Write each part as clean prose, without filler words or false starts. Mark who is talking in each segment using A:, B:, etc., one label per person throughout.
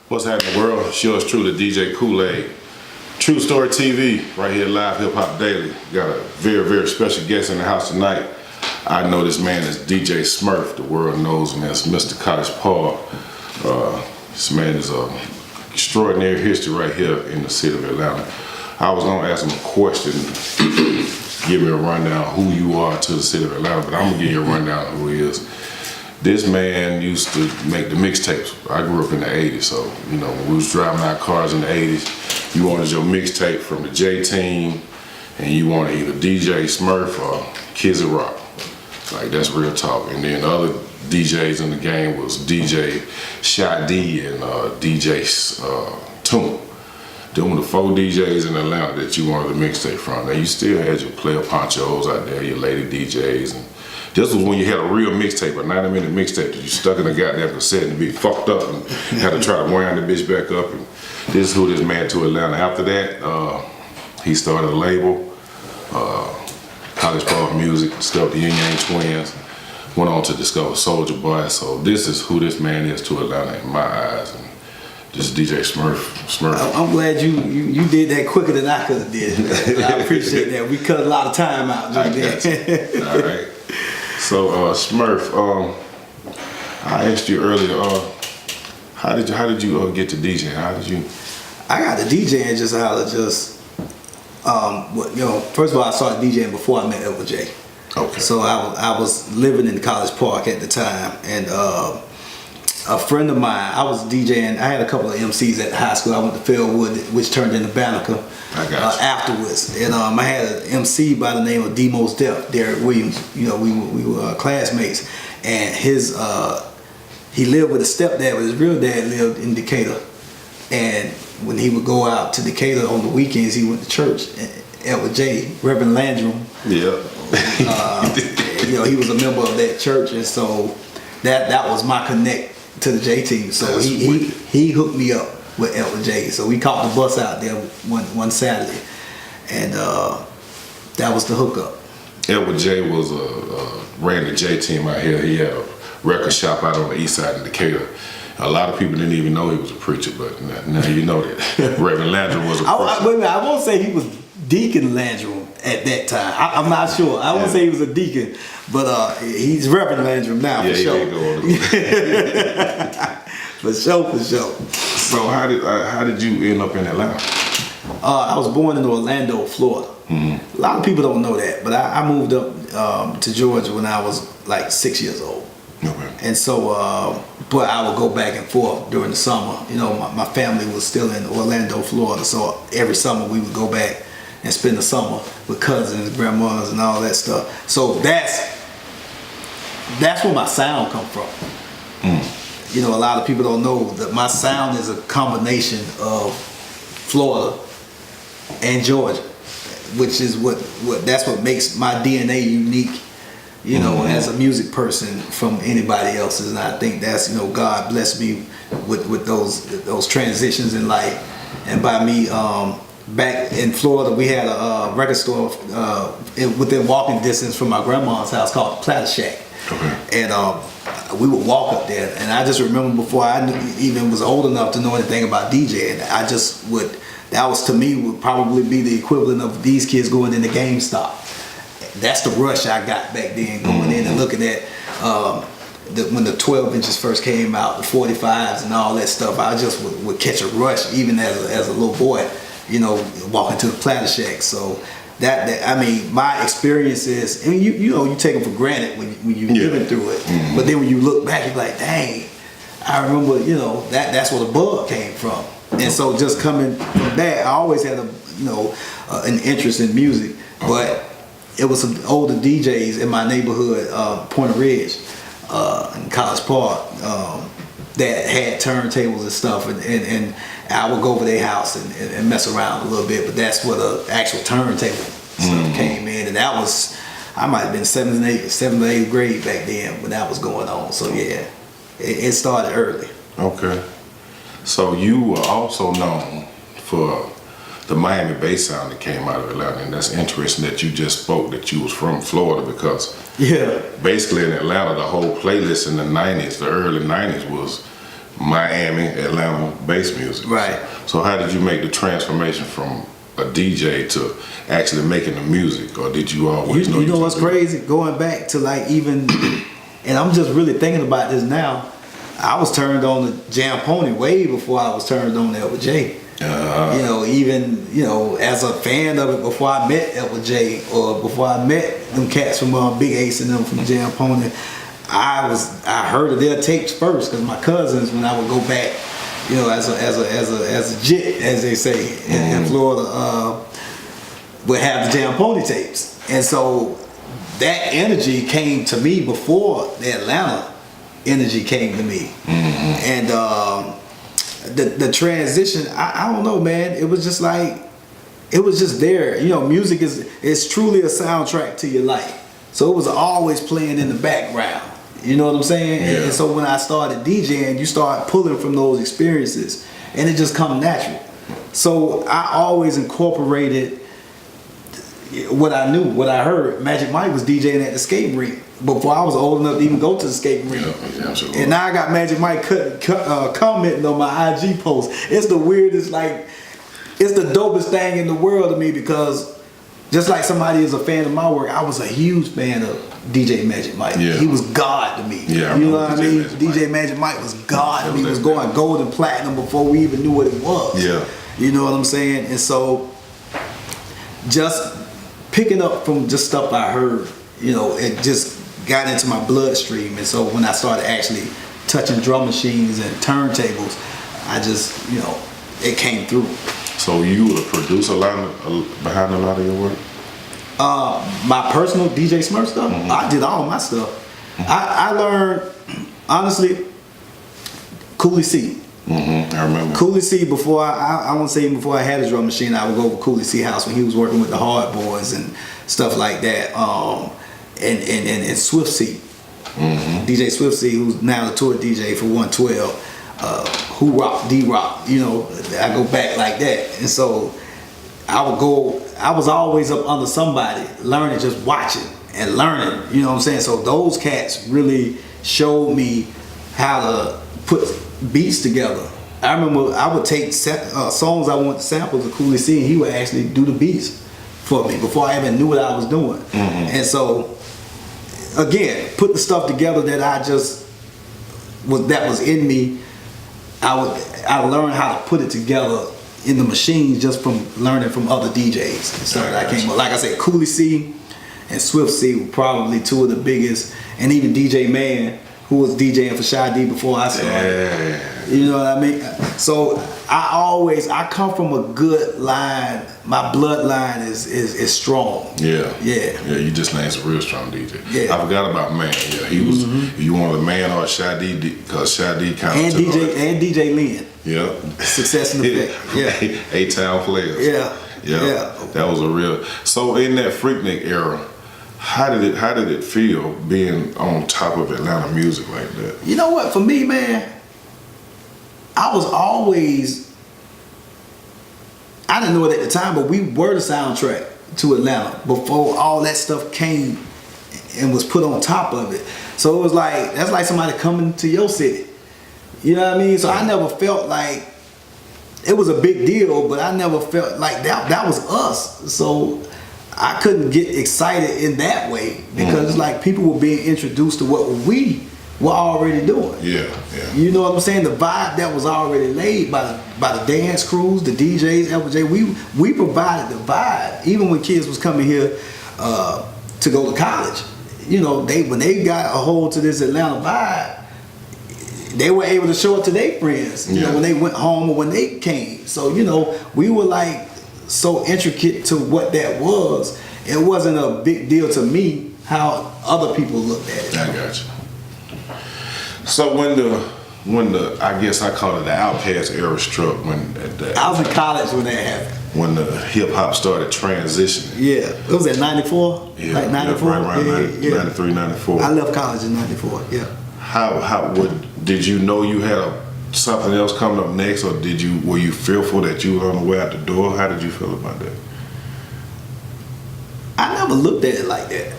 A: What's happening, world? It's yours truly, DJ Kool-Aid. True Story TV, right here, Live Hip Hop Daily. Got a very, very special guest in the house tonight. I know this man is DJ Smurf. The world knows him as Mr. College Paul. This man is an extraordinary history right here in the city of Atlanta. I was gonna ask him a question, give me a rundown who you are to the city of Atlanta, but I'm gonna give you a rundown of who he is. This man used to make the mixtapes. I grew up in the 80s, so you know, when we was driving our cars in the 80s, you wanted your mixtape from the J-Team, and you wanted either DJ Smurf or Kids of Rock. Like, that's real talk. And then the other DJs in the game was DJ Shy D and DJ Toon. Them were the 4 DJs in Atlanta that you wanted the mixtape from. Now, you still had your player ponchos out there, your lady DJs, and this was when you had a real mixtape, a 90-minute mixtape that you stuck in a goddamn cassette and be fucked up and had to try to wind the bitch back up. And this is who this man to Atlanta. After that, he started a label, College Paul Music, discovered the Yin Yang Twins, went on to discover Soulja Boy. So this is who this man is to Atlanta in my eyes. And this is DJ Smurf.
B: I'm glad you did that quicker than I could have did. I appreciate that. We cut a lot of time out.
A: All right. So Smurf, I asked you earlier, how did you get to DJing? How did you?
B: I got to DJing just out of first of all, I started DJing before I met LJ.
A: Okay. So
B: I was living in College Park at the time, and a friend of mine, I was DJing. I had a couple of MCs at high school. I went to Fieldwood, which turned into Banneker.
A: I got you.
B: Afterwards, and I had an MC by the name of D Most Def, Derek Williams. You know, we were classmates, and he lived with his stepdad, but his real dad lived in Decatur. And when he would go out to Decatur on the weekends, he went to church. Edward J, Reverend Landrum.
A: Yeah.
B: He was a member of that church, and so that was my connect to the J team. So he hooked me up with Elton J. So we caught the bus out there one Saturday, and that was the hookup.
A: Edward J was ran the J team out here. He had a record shop out on the east side of Decatur. A lot of people didn't even know he was a preacher, but now you know that. Reverend Landrum was a preacher.
B: Wait a minute, I won't say he was Deacon Landrum at that time. I'm not sure. I won't say he was a deacon, but he's Reverend Landrum now, for sure. For sure.
A: So how did you end up in Atlanta?
B: I was born in Orlando, Florida.
A: Mm-hmm.
B: A lot of people don't know that, but I moved up to Georgia when I was like 6 years old.
A: Okay.
B: And so, but I would go back and forth during the summer. You know, my family was still in Orlando, Florida, so every summer we would go back and spend the summer with cousins, grandmas, and all that stuff. So that's where my sound come from. Mm. You know, a lot of people don't know that my sound is a combination of Florida and Georgia, which is that's what makes my DNA unique, you know, as a music person from anybody else's. And I think that's, God blessed me with those transitions in life. And by me, back in Florida, we had a record store within walking distance from my grandma's house called Platter Shack. Okay. And we would walk up there, and I just remember before I even was old enough to know anything about DJing, that was to me would probably be the equivalent of these kids going into GameStop. That's the rush I got back then, going in and looking at when the 12 inches first came out, the 45s and all that stuff. I just would catch a rush even as a little boy, walking to the Platter Shack. So my experience is, you take them for granted when you're living through it. Mm-hmm. But then when you look back, you're like, dang, I remember, that's where the bug came from. And so just coming from that, I always had an interest in music, but it was some older DJs in my neighborhood, Point Ridge, in College Park, that had turntables and stuff, and I would go over their house and mess around a little bit, but that's where the actual turntable stuff came in, and that was, I might have been 7th or 8th grade back then when that was going on. So yeah, it started early.
A: Okay. So you were also known for the Miami bass sound that came out of Atlanta, and that's interesting that you just spoke that you was from Florida, because basically in Atlanta the whole playlist in the 90s, the early 90s, Miami, Atlanta bass music.
B: Right.
A: So how did you make the transformation from a DJ to actually making the music, or did you always know?
B: You know what's crazy? Going back to like even, and I'm just really thinking about this now. I was turned on to Jam Pony way before I was turned on to Edward J. You know, even as a fan of it before I met Edward J, or before I met them cats from Big Ace and them from Jam Pony, I heard of their tapes first because my cousins, when I would go back, as a jit, as they say in Florida, would have the Jam Pony tapes, and so that energy came to me before the Atlanta energy came to me, and the transition, I don't know, man. It was just like, it was just there. Music is truly a soundtrack to your life, so it was always playing in the background. You know what I'm saying?
A: Yeah.
B: And so when I started DJing, you start pulling from those experiences, and it just comes natural. So I always incorporated what I knew, what I heard. Magic Mike was DJing at the skate rink before I was old enough to even go to the skate rink.
A: Yeah, absolutely.
B: And now I got Magic Mike commenting on my IG post. It's the weirdest, like, it's the dopest thing in the world to me, because just like somebody is a fan of my work, I was a huge fan of DJ Magic Mike.
A: Yeah.
B: He was God to me.
A: Yeah,
B: you know what I mean?
A: DJ
B: Magic Mike was God to me. He was going gold and platinum before we even knew what it was.
A: Yeah.
B: You know what I'm saying? And so just picking up from just stuff I heard, it just got into my bloodstream. And so when I started actually touching drum machines and turntables, I just, it came through.
A: So you were a producer behind a lot of your work?
B: My personal DJ Smurf stuff, I did all my stuff. I learned, honestly, Cooley C.
A: I remember.
B: Cooley C, before I won't say before I had a drum machine, I would go over Cooley C house when he was working with the Hard Boys and stuff like that. And Swift C, DJ Swift C, who's now the tour DJ for 112. Who Rock, D Rock, I go back like that. And so I was always up under somebody, learning, just watching and learning, you know what I'm saying? So those cats really showed me how to put beats together. I remember I would take songs I wanted to sample to Cooley C, and he would actually do the beats for me before I even knew what I was doing. And so, again, put the stuff together that that was in me. I learned how to put it together in the machines just from learning from other DJs. So I came up, like I said, Cooley C and Swift C were probably two of the biggest, and even DJ Man, who was DJing for Shy D before I started.
A: Yeah.
B: You know what I mean? So I come from a good line. My bloodline is strong.
A: Yeah.
B: Yeah.
A: Yeah, you just named some real strong DJ.
B: Yeah.
A: I forgot about Man. Yeah, he was, you wanted a Man or a Shy D, because Shy D kind of
B: And DJ Lynn.
A: Yeah.
B: Success and Effect. Yeah.
A: A-Town Players.
B: Yeah.
A: Yeah. That was a real. So in that Freaknik era, how did it feel being on top of Atlanta music like that?
B: You know what? For me, man, I didn't know it at the time, but we were the soundtrack to Atlanta before all that stuff came and was put on top of it. So it was like, that's like somebody coming to your city. You know what I mean? So I never felt like it was a big deal, but I never felt like that was us. So I couldn't get excited in that way, because it's like people were being introduced to what we were already doing.
A: Yeah.
B: You know what I'm saying? The vibe that was already laid by the dance crews, the DJs, LJ. We provided the vibe. Even when kids was coming here to go to college, when they got a hold to this Atlanta vibe, they were able to show it to their friends. When they went home or when they came. So we were like so intricate to what that was. It wasn't a big deal to me how other people looked at it.
A: I got you. So when the I guess I call it the Outkast era struck,
B: I was in college when that happened.
A: When the hip hop started transitioning.
B: Yeah, it was at 94.
A: Yeah,
B: like 94.
A: right around 93, 94.
B: I left college in 94. Yeah.
A: Did you know you had something else coming up next, or were you fearful that you were on the way out the door? How did you feel about that?
B: I never looked at it like that.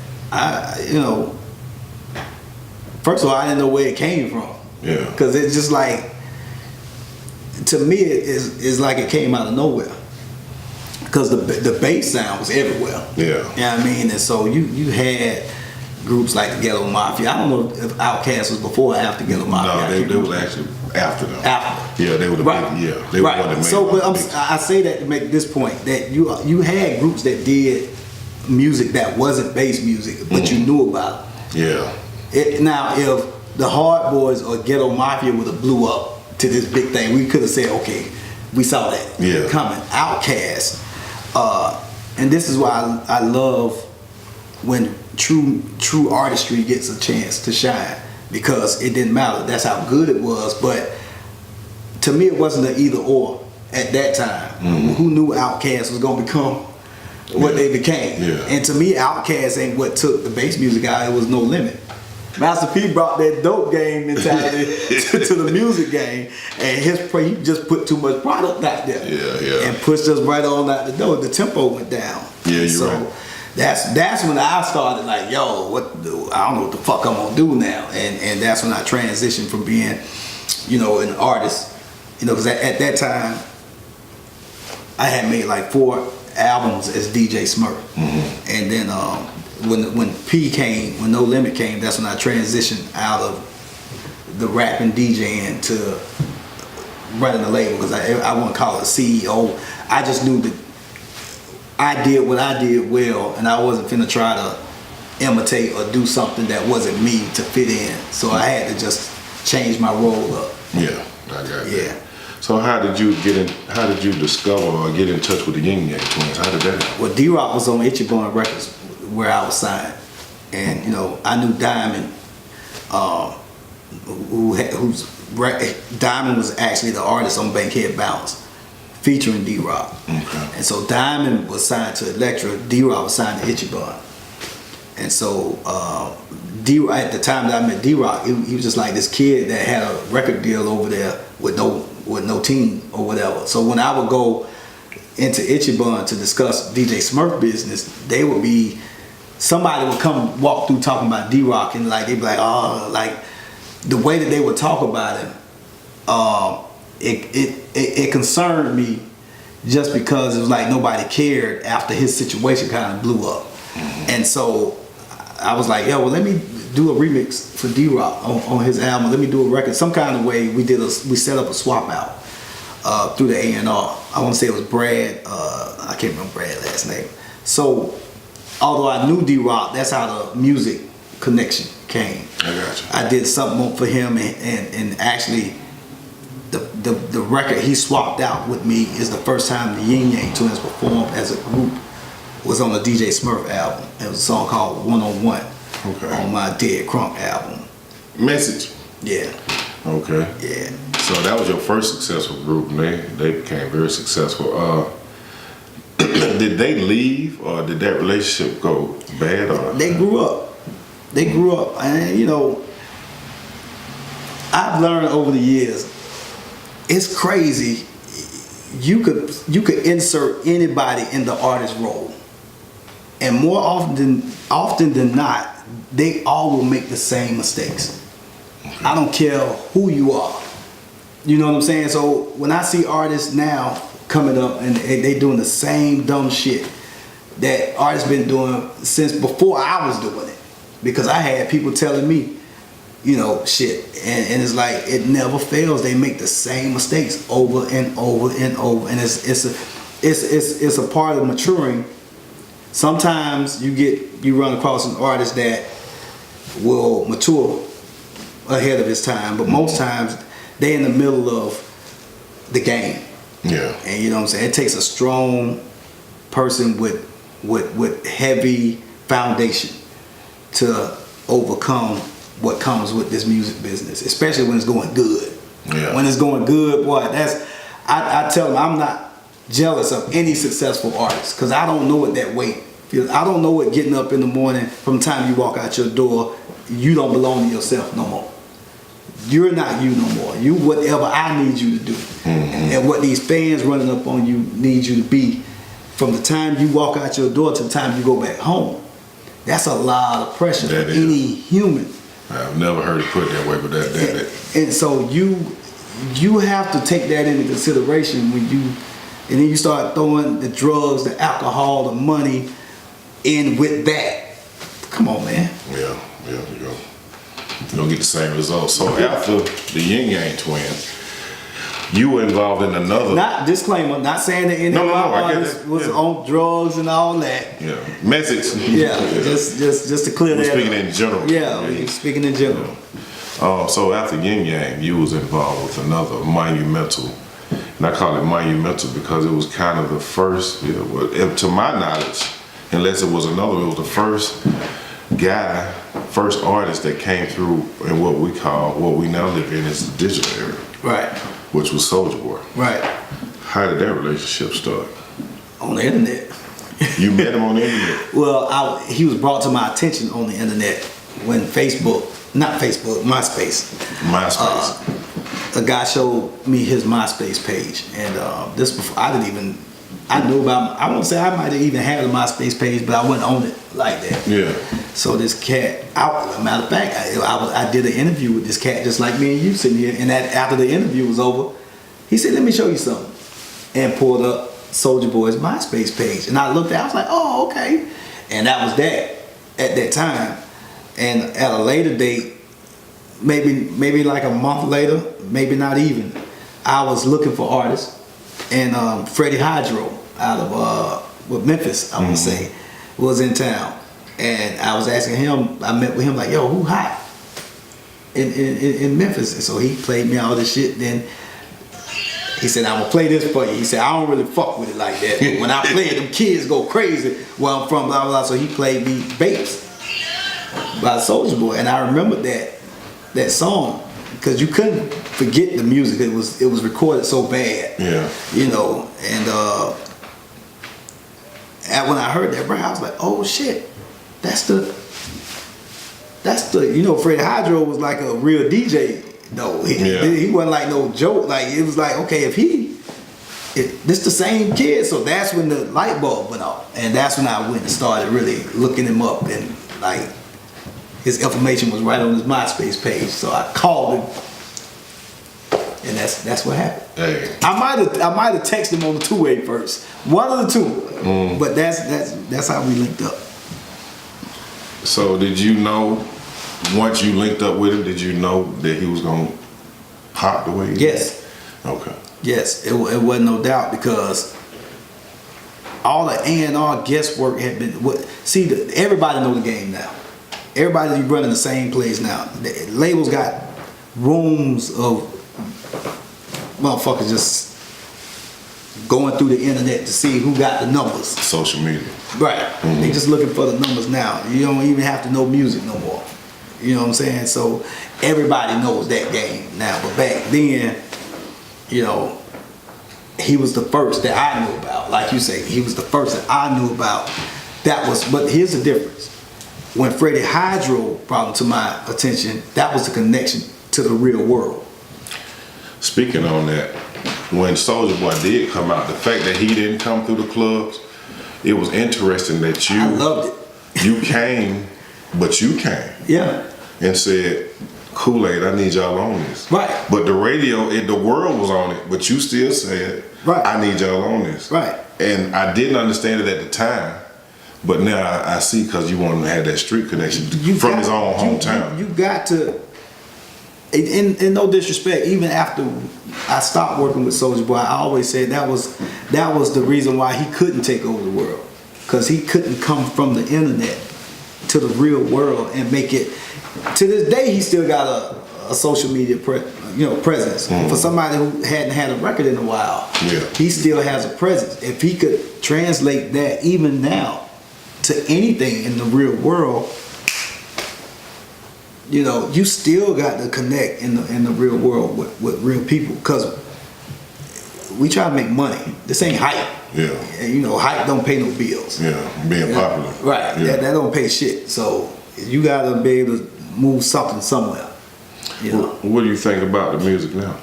B: First of all, I didn't know where it came from.
A: Yeah.
B: Because it's just like, to me, it's like it came out of nowhere. Because the bass sound was everywhere.
A: Yeah.
B: You know what I mean? And so you had groups like the Ghetto Mafia. I don't know if Outkast was before or after Ghetto Mafia.
A: No, they was actually after them.
B: After.
A: Yeah, they were the
B: right.
A: big, yeah. They were one that made
B: so, but I say that to make this point, that you had groups that did music that wasn't bass music, but you knew about it.
A: Yeah.
B: Now, if the Hard Boys or Ghetto Mafia would have blew up to this big thing, we could have said, okay, we saw that coming. Outkast. And this is why I love when true artistry gets a chance to shine, because it didn't matter. That's how good it was. But to me, it wasn't an either or at that time. Who knew Outkast was gonna become what they became?
A: Yeah.
B: And to me, Outkast ain't what took the bass music out. It was No Limit. Master P brought that dope game mentality to the music game, and he just put too much product out there. And pushed us right on out the door. The tempo went down.
A: Yeah, you're right.
B: That's when I started like, yo, I don't know what the fuck I'm gonna do now, and that's when I transitioned from being, an artist, because at that time I had made like 4 albums as DJ Smurf, and then when P came, when No Limit came, that's when I transitioned out of the rapping DJing to running the label, because I wouldn't call it a CEO. I just knew that I did what I did well, and I wasn't finna try to imitate or do something that wasn't me to fit in. So I had to just change my role up.
A: Yeah, I got that. So how did you discover or get in touch with the Yin Yang Twins? How did that happen?
B: Well, D-Rock was on Ichiban Records where I was signed, and I knew Diamond, Diamond was actually the artist on Bankhead Bounce, featuring D-Rock.
A: Okay.
B: And so Diamond was signed to Elektra, D-Rock was signed to Ichiban. And so at the time that I met D-Rock, he was just like this kid that had a record deal over there with no team or whatever. So when I would go into Ichiban to discuss DJ Smurf business, somebody would come walk through talking about D-Rock, and like they'd be like, oh, like the way that they would talk about him, it concerned me, just because it was like nobody cared after his situation kind of blew up. And so I was like, yo, well, let me do a remix for D-Rock on his album. Let me do a record. Some kind of way we set up a swap out through the A&R. I want to say it was Brad. I can't remember Brad's last name. So although I knew D-Rock, that's how the music connection came.
A: I got you.
B: I did something for him, and actually the record he swapped out with me is the first time the Yin Yang Twins performed as a group. Was on the DJ Smurf album. It was a song called 101 on my Dead Crunk album.
A: Message.
B: Yeah.
A: Okay.
B: Yeah.
A: So that was your first successful group, and they became very successful. Did they leave, or did that relationship go bad? Or
B: they grew up. And I've learned over the years, it's crazy. You could insert anybody in the artist role, and more often than not, they all will make the same mistakes. I don't care who you are. You know what I'm saying? So when I see artists now coming up and they doing the same dumb shit that artists been doing since before I was doing it, because I had people telling me, shit, and it's like it never fails. They make the same mistakes over and over and over, and it's a part of maturing. Sometimes you run across an artist that will mature ahead of his time, but most times they in the middle of the game.
A: Yeah.
B: And you know what I'm saying? It takes a strong person with heavy foundation to overcome what comes with this music business, especially when it's going good.
A: Yeah.
B: When it's going good, boy, I tell them I'm not jealous of any successful artist, because I don't know what that weight feels. I don't know what getting up in the morning, from the time you walk out your door, you don't belong to yourself no more. You're not you no more. You whatever I need you to do. And what these fans running up on you need you to be, from the time you walk out your door to the time you go back home. That's a lot of pressure for any human.
A: I've never heard it put that way, but that.
B: And so you have to take that into consideration when you, and then you start throwing the drugs, the alcohol, the money in with that. Come on, man.
A: Yeah, you don't get the same results. So after the Yin Yang Twins, you were involved in another.
B: Not disclaimer, not saying that any of our artists was on drugs and all that.
A: Yeah, message.
B: Yeah, just to clear that up.
A: Speaking in general.
B: Yeah, speaking in general.
A: So after Yin Yang, you was involved with another monumental, and I call it monumental because it was kind of the first, to my knowledge, unless it was another, it was the first guy, first artist that came through in what we now live in is the digital era.
B: Right.
A: Which was Soulja Boy.
B: Right.
A: How did that relationship start?
B: On the internet.
A: You met him on the internet?
B: Well, he was brought to my attention on the internet when MySpace. A guy showed me his MySpace page, and this before I knew about. I won't say I might have even had a MySpace page, but I wasn't on it like that.
A: Yeah.
B: So this cat, matter of fact, I did an interview with this cat just like me and you sitting here, and after the interview was over, he said, "Let me show you something," and pulled up Soulja Boy's MySpace page, and I looked at it, I was like, "Oh, okay," and that was that at that time. And at a later date, maybe like a month later, maybe not even, I was looking for artists, and Freddie Hydro out of Memphis, I would say, was in town, and I was asking him. I met with him like, "Yo, who hot in Memphis?" And so he played me all this shit. Then he said, "I'm gonna play this for you." He said, "I don't really fuck with it like that. But when I play it, them kids go crazy where I'm from." Blah blah blah. So he played me "Babes" by Soulja Boy, and I remember that song because you couldn't forget the music. It was recorded so bad.
A: Yeah.
B: And when I heard that, bro, I was like, "Oh shit, that's the Freddie Hydro was like a real DJ though. He wasn't like no joke. Like it was like, okay, if this the same kid." So that's when the light bulb went off, and that's when I went and started really looking him up, and like his information was right on his MySpace page. So I called him, and that's what happened.
A: Hey.
B: I might have texted him on the two-way first, one of the two, but that's how we linked up.
A: So did you know, once you linked up with him, did you know that he was gonna pop the way he did?
B: Yes.
A: Okay.
B: Yes, it wasn't no doubt because all the A&R guesswork had been. Everybody know the game now. Everybody's running the same plays now. The labels got rooms of motherfuckers just going through the internet to see who got the numbers.
A: Social media.
B: Right. They just looking for the numbers now. You don't even have to know music no more. You know what I'm saying? So everybody knows that game now. But back then, he was the first that I knew about. Like you say, he was the first that I knew about. But here's the difference. When Freddie Hydro brought him to my attention, that was the connection to the real world.
A: Speaking on that, when Soulja Boy did come out, the fact that he didn't come through the clubs, it was interesting that
B: I loved it.
A: You came,
B: Yeah.
A: and said, "Kool-Aid, I need y'all on this."
B: Right.
A: But the radio, the world was on it, but you still said,
B: right,
A: "I need y'all on this."
B: Right.
A: And I didn't understand it at the time, but now I see because you want to have that street connection his own hometown.
B: You got to. In no disrespect, even after I stopped working with Soulja Boy, I always said that was the reason why he couldn't take over the world, because he couldn't come from the internet to the real world and make it. To this day, he still got a social media presence. For somebody who hadn't had a record in a while, he still has a presence. If he could translate that even now to anything in the real world, you still got to connect in the real world with real people, because we try to make money. This ain't hype.
A: Yeah.
B: Hype don't pay no bills.
A: Yeah, being popular.
B: Right. Yeah. That don't pay shit. So you got to be able to move something somewhere.
A: What do you think about the music now?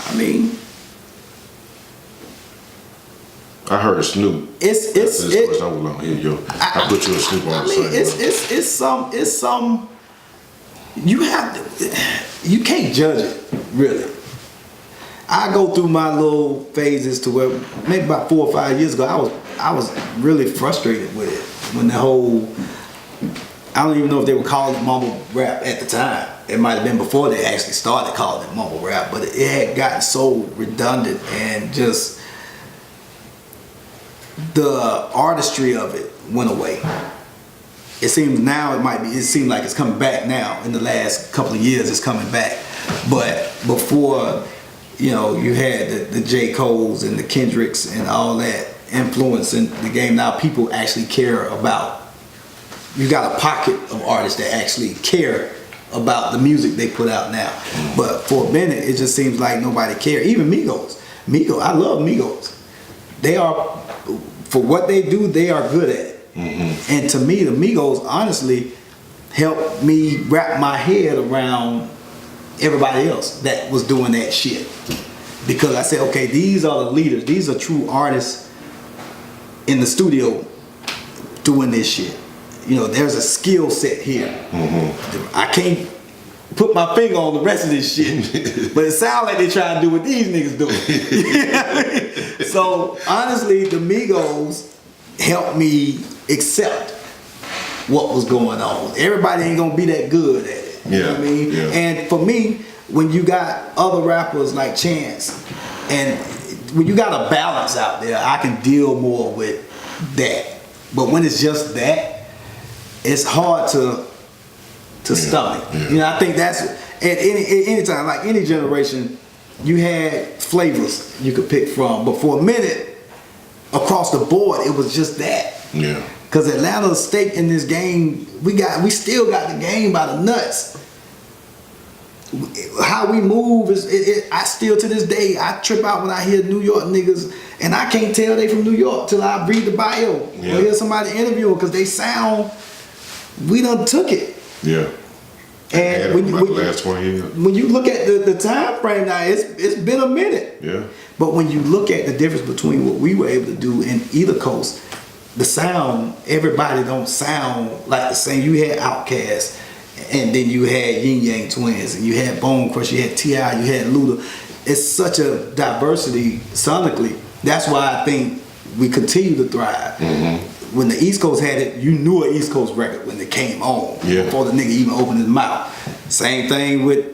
B: I mean,
A: I heard Snoop.
B: I
A: put you a Snoop on the side.
B: It's some. You can't judge it really. I go through my little phases to where maybe about 4 or 5 years ago, I was really frustrated with it. When the whole, I don't even know if they were calling it mumble rap at the time. It might have been before they actually started calling it mumble rap, but it had gotten so redundant and just the artistry of it went away. It seems now it seems like it's coming back now. In the last couple of years, it's coming back. But before, you know, you had the J. Coles and the Kendricks and all that influence in the game. Now people actually care about, you got a pocket of artists that actually care about the music they put out now. But for a minute, it just seems like nobody cared. Even Migos. I love Migos. They are, for what they do, they are good at it. And to me, the Migos honestly helped me wrap my head around everybody else that was doing that shit. Because I said, okay, these are the leaders. These are true artists in the studio doing this shit. You know, there's a skill set here. I can't put my finger on the rest of this shit, but it sounds like they trying to do what these niggas do. You know what I mean? So honestly, the Migos helped me accept what was going on. Everybody ain't gonna be that good at it. You know what I mean? Yeah. And for me, when you got other rappers like Chance, and when you got a balance out there, I can deal more with that. But when it's just that, it's hard to stomach. You know, I think that's at any time, like any generation, you had flavors you could pick from. But for a minute, across the board, it was just that. Yeah. Because Atlanta's stake in this game, we still got the game by the nuts. How we move I still to this day, I trip out when I hear New York niggas, and I can't tell they from New York till I read the bio or hear somebody interview them, because they sound, we done took it. Yeah. And when you look at the time frame now, it's been a minute. Yeah. But when you look at the difference between what we were able to do in either coast, the sound, everybody don't sound like the same. You had Outkast, and then you had Yin Yang Twins, and you had Bone Crusher, you had T.I., you had Luda. It's such a diversity sonically. That's why I think we continue to thrive. When the East Coast had it, you knew an East Coast record when it came on, before the nigga even opened his mouth. Same thing with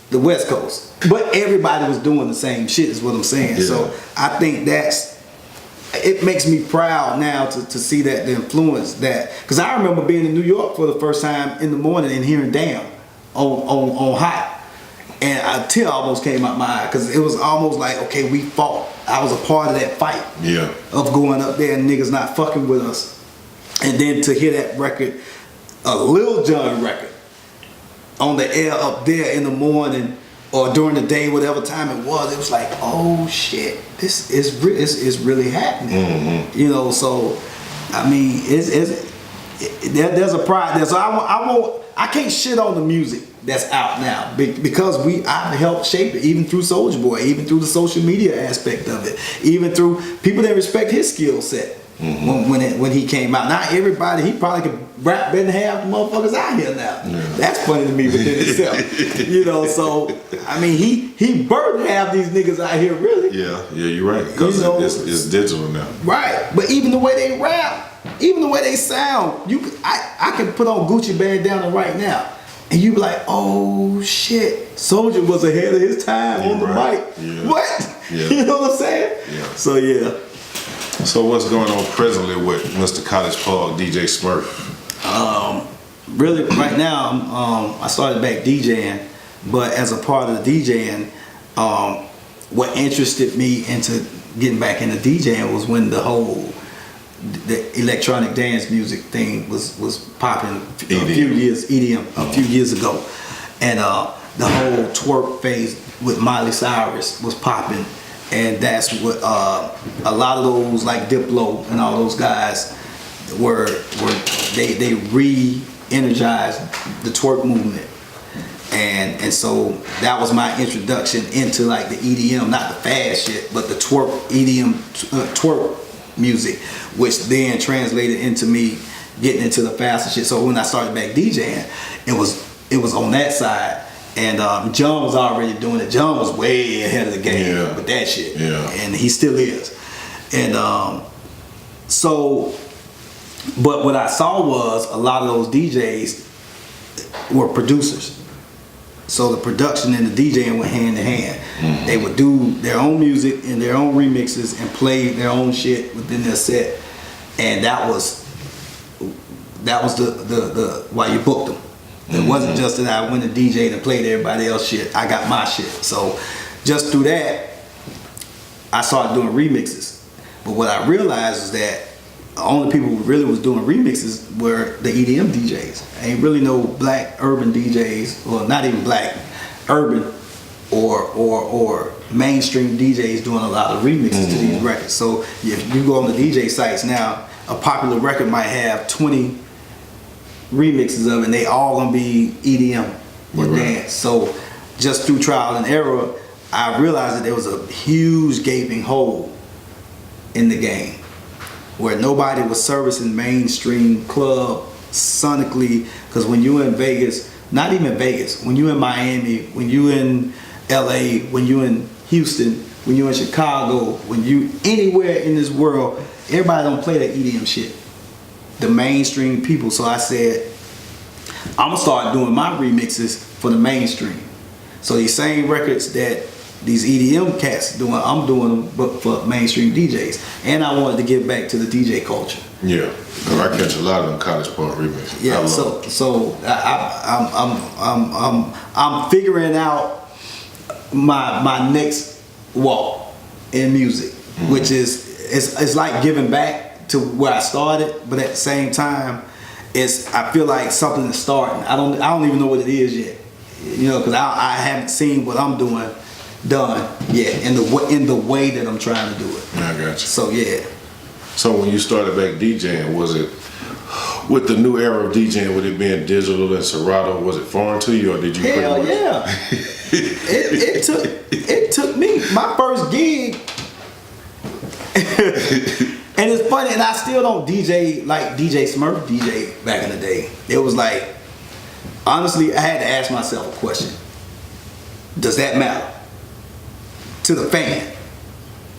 B: the West Coast. But everybody was doing the same shit is what I'm saying. So I think it makes me proud now to see that the influence that, because I remember being in New York for the first time in the morning and hearing Damn on Hot. And a tear almost came out my eye, because it was almost like, okay, we fought. I was a part of that fight of going up there and niggas not fucking with us. And then to hear that record, a Lil Jon record, on the air up there in the morning or during the day, whatever time it was like, oh shit, this is really happening. You know, so I mean, there's a pride there. So I can't shit on the music that's out now, because I've helped shape it, even through Soulja Boy, even through the social media aspect of it, even through people that respect his skill set. When he came out, not everybody, he probably could rap better than half the motherfuckers out here now. That's funny to me within itself. You know, so I mean, he birthed half these niggas out here, really. Yeah, you're right, because it's digital now. Right, but even the way they rap, even the way they sound, I can put on Gucci bandana right now, and you be like, oh shit, Soulja was ahead of his time on the mic. What? You know what I'm saying? So yeah.
A: So what's going on presently with Mr. College Plug, DJ Smurf?
B: Really, right now, I started back DJing, but as a part of the DJing, what interested me into getting back into DJing was when the electronic dance music thing was popping a few years ago, and the whole twerk phase with Miley Cyrus was popping. And that's what a lot of those, like Diplo and all those guys, they re-energized the twerk movement, and so that was my introduction into like the EDM, not the fast shit, but the twerk EDM twerk music, which then translated into me getting into the faster shit. So when I started back DJing, it was on that side. And John was already doing it. John was way ahead of the game with that shit.
A: Yeah.
B: And he still is. And but what I saw was a lot of those DJs were producers. So the production and the DJing went hand in hand. Mm-hmm. They would do their own music and their own remixes and play their own shit within their set. And that was the why you booked them. It wasn't just that I went to DJ and played everybody else shit. I got my shit. So just through that, I started doing remixes. But what I realized is that the only people who really was doing remixes were the EDM DJs. Ain't really no black urban DJs, or not even black, urban or mainstream DJs doing a lot of remixes to these records. So if you go on the DJ sites now, a popular record might have 20 remixes of it, and they all gonna be EDM or dance. So just through trial and error, I realized that there was a huge gaping hole in the game where nobody was servicing mainstream club sonically. Because when you in Vegas, not even Vegas, when you in Miami, when you in LA, when you in Houston, when you in Chicago, when you anywhere in this world, everybody don't play that EDM shit, the mainstream people. So I said, I'm gonna start doing my remixes for the mainstream. So these same records that these EDM cats doing, I'm doing them but for mainstream DJs. And I wanted to give back to the DJ culture.
A: Yeah, I catch a lot of them College Park remixes.
B: Yeah, I'm figuring out my next walk in music, which is it's like giving back to where I started, but at the same time, I feel like something is starting. I don't even know what it is yet, you know, because I haven't seen what I'm doing done yet in the way that I'm trying to do it.
A: I got you.
B: So yeah.
A: So when you started back DJing, was it with the new era of DJing, with it being digital and Serato, was it foreign to you, or did you?
B: Hell yeah. it took me my first gig. And it's funny, and I still don't DJ like DJ Smurf DJ back in the day. It was like, honestly, I had to ask myself a question. Does that matter to the fan?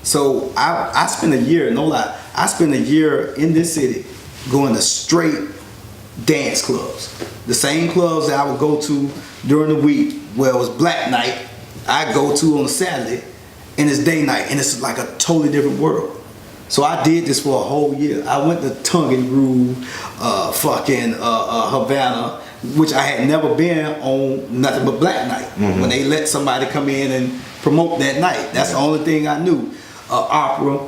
B: So I spent a year, no lie, I spent a year in this city going to straight dance clubs. The same clubs that I would go to during the week where it was black night, I go to on a Saturday, and it's day night, and it's like a totally different world. So I did this for a whole year. I went to Tongue and Groove, Havana, which I had never been on nothing but black night. When they let somebody come in and promote that night. That's the only thing I knew. Opera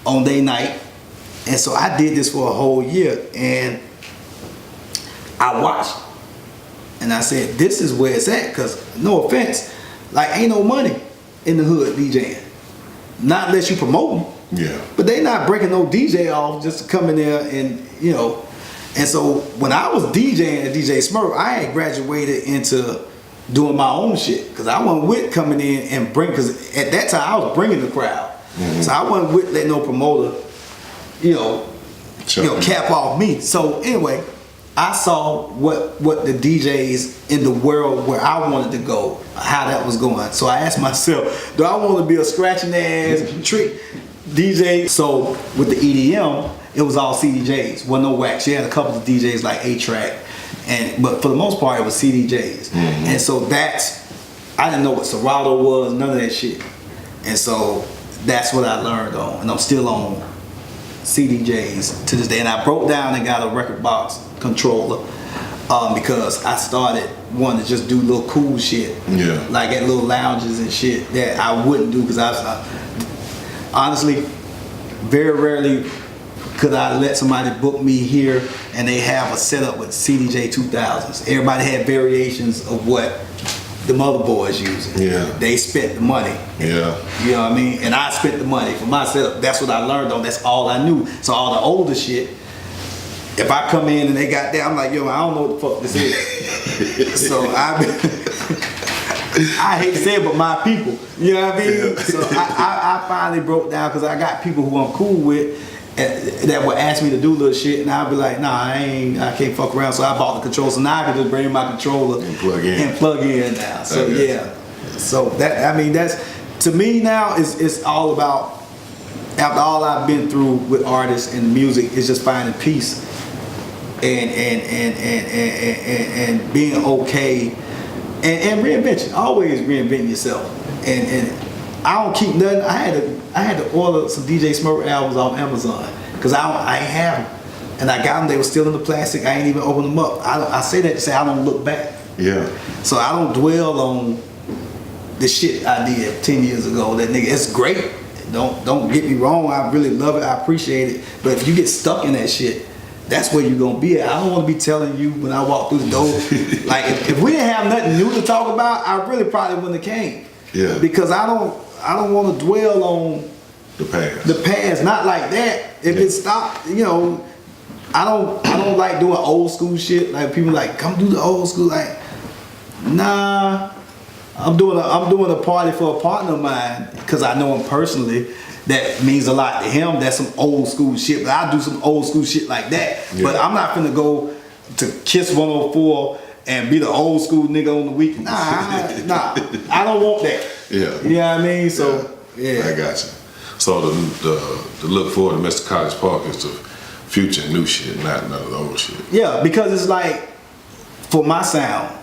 B: on day night. And so I did this for a whole year, and I watched. And I said, this is where it's at, because no offense, like ain't no money in the hood DJing. Not unless you promote them.
A: Yeah.
B: But they not breaking no DJ off just to come in there and, you know. And so when I was DJing at DJ Smurf, I had graduated into doing my own shit, because I wasn't with coming in and because at that time I was bringing the crowd. So I wasn't with letting no promoter, cap off me. So anyway, I saw what the DJs in the world where I wanted to go, how that was going. So I asked myself, do I want to be a scratching ass trick DJ? So with the EDM, it was all CDJs, wasn't no wax. She had a couple of DJs like A-Track, but for the most part it was CDJs. And so I didn't know what Serato was, none of that shit. And so that's what I learned on, and I'm still on CDJs to this day. And I broke down and got a record box controller because I started wanting to just do little cool shit, like at little lounges and shit that I wouldn't do, because I honestly, very rarely could I let somebody book me here and they have a setup with CDJ 2000s. Everybody had variations of what the mother boys using. They spent the money. You know what I mean? And I spent the money for my setup. That's what I learned on. That's all I knew. So all the older shit, if I come in and they got that, I'm like, yo, I don't know what the fuck this is. So I hate to say it, but my people. You know what I mean? So I finally broke down, because I got people who I'm cool with, that would ask me to do little shit, and I'd be like, nah, I can't fuck around. So I bought the controller, so now I can just bring my controller
A: and plug in
B: now. So yeah, so that, I mean, that's, to me now, it's all about, after all I've been through with artists and music, is just finding peace and being okay and reinvention. Always reinventing yourself. And I don't keep nothing. I had to order some DJ Smurf albums off Amazon because I ain't have them, and I got them. They were still in the plastic. I ain't even opened them up. I say that to say I don't look back.
A: Yeah.
B: So I don't dwell on the shit I did 10 years ago. That nigga, it's great. Don't get me wrong. I really love it. I appreciate it. But if you get stuck in that shit, that's where you're gonna be at. I don't want to be telling you when I walk through the door. Like if we didn't have nothing new to talk about, I really probably wouldn't have came.
A: Yeah.
B: Because I don't want to dwell on
A: the past.
B: The past, not like that. If it stopped, you know, I don't like doing old school shit. Like people like, come do the old school. Like, nah. I'm doing a party for a partner of mine because I know him personally. That means a lot to him. That's some old school shit. But I do some old school shit like that. Yeah. But I'm not finna go to Kiss 104 and be the old school nigga on the weekend. Nah, I don't want that.
A: Yeah.
B: You know what I mean? So yeah.
A: I got you. So the look forward to Mr. College Park is the future new shit, not none of the old shit.
B: Yeah, because it's like, for my sound,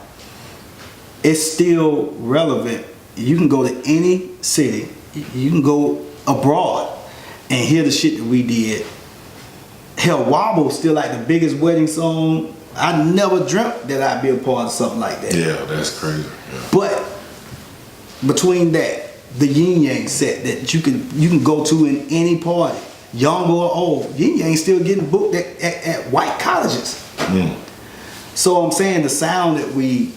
B: it's still relevant. You can go to any city, you can go abroad and hear the shit that we did. Hell, Wobble's still like the biggest wedding song. I never dreamt that I'd be a part of something like that.
A: Yeah, that's crazy. Yeah.
B: But between that, the Yin Yang set that you can go to in any party, young or old, Yin Yang still getting booked at white colleges. Mm. So I'm saying the sound that we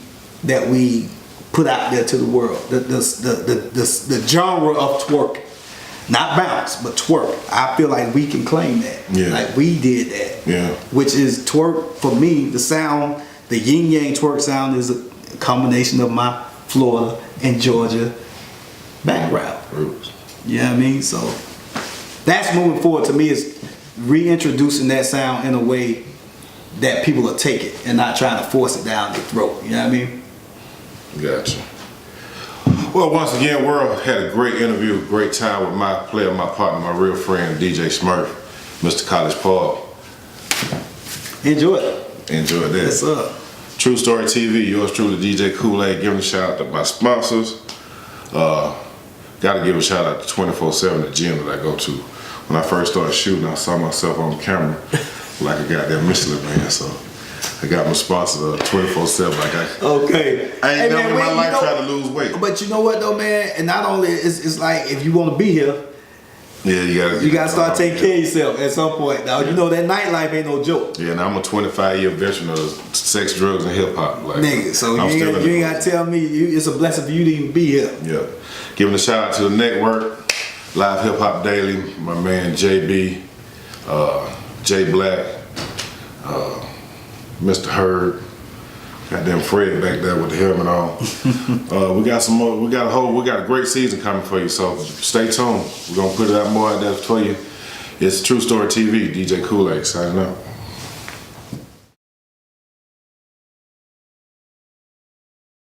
B: put out there to the world, the genre of twerk, not bounce, but twerk. I feel like we can claim that.
A: Yeah.
B: Like we did that.
A: Yeah.
B: Which is twerk for me. The sound, the Yin Yang twerk sound is a combination of my Florida and Georgia background.
A: Roots.
B: You know what I mean? So that's moving forward to me, is reintroducing that sound in a way that people will take it and not trying to force it down their throat. You know what I mean?
A: Gotcha. Well, once again, World had a great interview, great time with my player, my partner, my real friend, DJ Smurf, Mr. College Park.
B: Enjoy it.
A: Enjoy that.
B: What's up?
A: True Story TV, yours truly, DJ Kool-Aid, giving a shout out to my sponsors. Gotta give a shout out to 24/7, the gym that I go to. When I first started shooting, I saw myself on camera like a goddamn Michelin man, so I got my sponsor 24/7. Like
B: okay.
A: I ain't never in my life tried to lose weight.
B: But you know what though, man? And not only it's like, if you want to be here,
A: yeah, you gotta
B: start taking care of yourself at some point. Now you know that nightlife ain't no joke.
A: Yeah, and I'm a 25-year veteran of sex, drugs, and hip hop. Like,
B: nigga, so you ain't gotta tell me. It's a blessing for you to even be here.
A: Yeah, giving a shout out to the network, Live Hip Hop Daily, my man JB, J Black, Mr. Hurd, goddamn Fred back there with the helmet on. We got some more. We got a great season coming for you. So stay tuned. We're gonna put it out more out there for you. It's True Story TV. DJ Kool-Aid signing out.